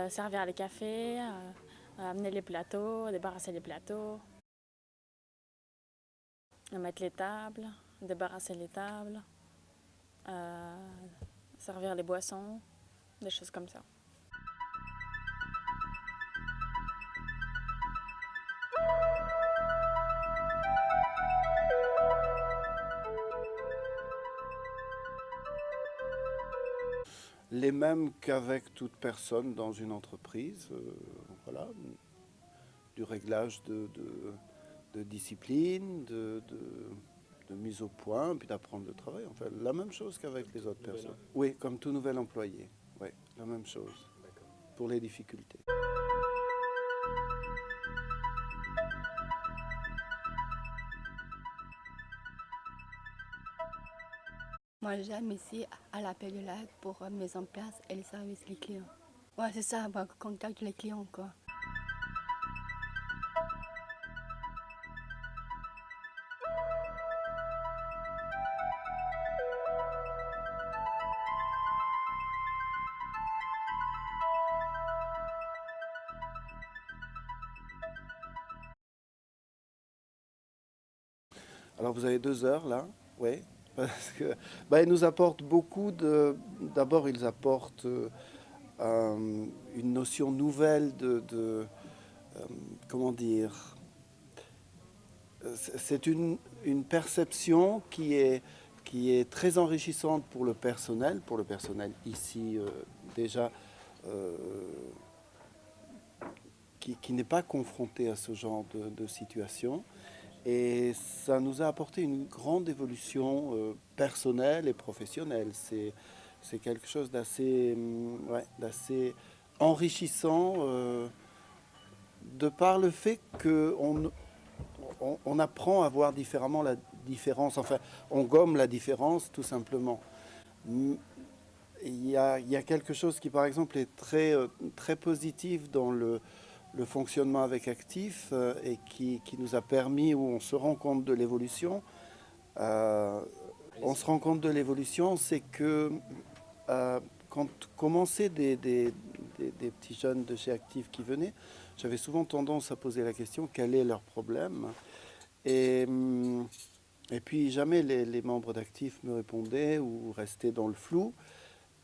Servir les cafés, amener les plateaux, débarrasser les plateaux, mettre les tables, débarrasser les tables, euh, servir les boissons, des choses comme ça. Les mêmes qu'avec toute personne dans une entreprise, voilà, du réglage de discipline, de mise au point, puis d'apprendre le travail. Enfin, la même chose qu'avec les autres personnes. Oui, comme tout nouvel employé. Oui, la même chose. Pour les difficultés. Moi, j'aime ici à l'appel de l'aide pour mise en place et le service des clients. Ouais, c'est ça, bah, contact les clients, quoi. Alors vous avez 2 heures là, oui, parce que ils nous apportent beaucoup de. D'abord, ils apportent une notion nouvelle comment dire, c'est une perception qui est très enrichissante pour le personnel ici déjà, euh, qui n'est pas confronté à ce genre de situation. Et ça nous a apporté une grande évolution personnelle et professionnelle. C'est quelque chose ouais, d'assez enrichissant de par le fait qu'on on apprend à voir différemment la différence. Enfin, on gomme la différence tout simplement. Il y a quelque chose qui, par exemple, est très positif dans le fonctionnement avec Actif et qui nous a permis, où on se rend compte de l'évolution. Euh, on se rend compte de l'évolution, c'est que quand commençaient des petits jeunes de chez Actif qui venaient, j'avais souvent tendance à poser la question quel est leur problème. Et, hum, et puis jamais les membres d'Actif me répondaient ou restaient dans le flou.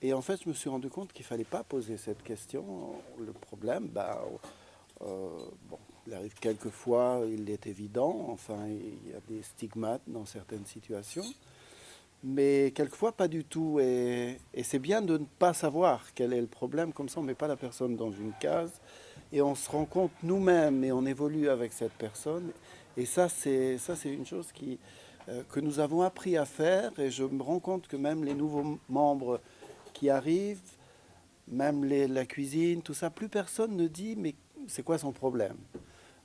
Et en fait, je me suis rendu compte qu'il ne fallait pas poser cette question. Le problème, bon, il arrive quelquefois, il est évident, enfin, il y a des stigmates dans certaines situations, mais quelquefois pas du tout. Et c'est bien de ne pas savoir quel est le problème, comme ça on ne met pas la personne dans une case, et on se rend compte nous-mêmes, et on évolue avec cette personne. Et ça c'est une chose que nous avons appris à faire, et je me rends compte que même les nouveaux membres qui arrivent, même la cuisine, tout ça, plus personne ne dit mais c'est quoi son problème.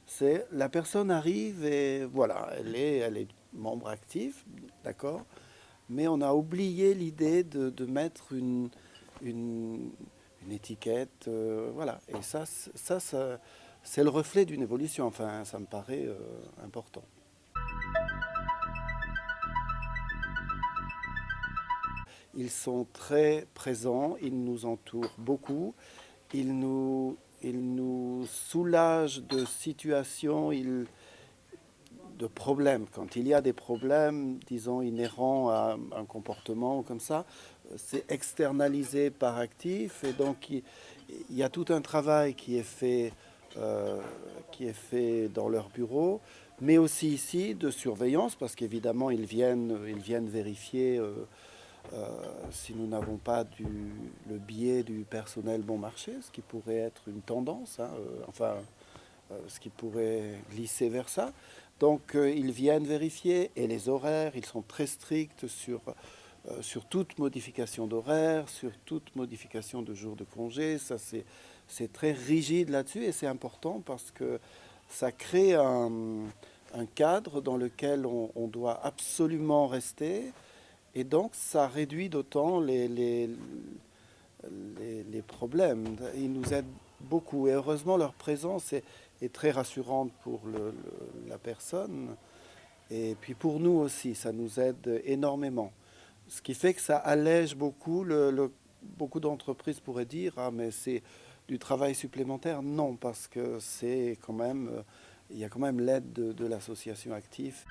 C'est la personne arrive et voilà, elle est membre actif, d'accord, mais on a oublié l'idée de mettre une, une étiquette, voilà. Et ça c'est le reflet d'une évolution. Enfin, ça me paraît important. Ils sont très présents, ils nous entourent beaucoup. Il nous soulage de situations, de problèmes. Quand il y a des problèmes, disons, inhérents à un comportement comme ça, c'est externalisé par Actif. Et donc, il y a tout un travail qui est fait dans leur bureau, mais aussi ici de surveillance, parce qu'évidemment, ils viennent vérifier si nous n'avons pas le biais du personnel bon marché, ce qui pourrait être une tendance, hein, ce qui pourrait glisser vers ça. Donc ils viennent vérifier et les horaires, ils sont très stricts sur toute modification d'horaire, sur toute modification de jours de congé. Ça, c'est très rigide là-dessus et c'est important parce que ça crée un cadre dans lequel on doit absolument rester et donc, ça réduit d'autant les problèmes. Ils nous aident beaucoup. Et heureusement, leur présence est très rassurante pour la personne. Et puis pour nous aussi, ça nous aide énormément. Ce qui fait que ça allège beaucoup. Beaucoup d'entreprises pourraient dire, ah mais c'est Du travail supplémentaire, non, parce que c'est quand même, il y a quand même l'aide de l'association Actif.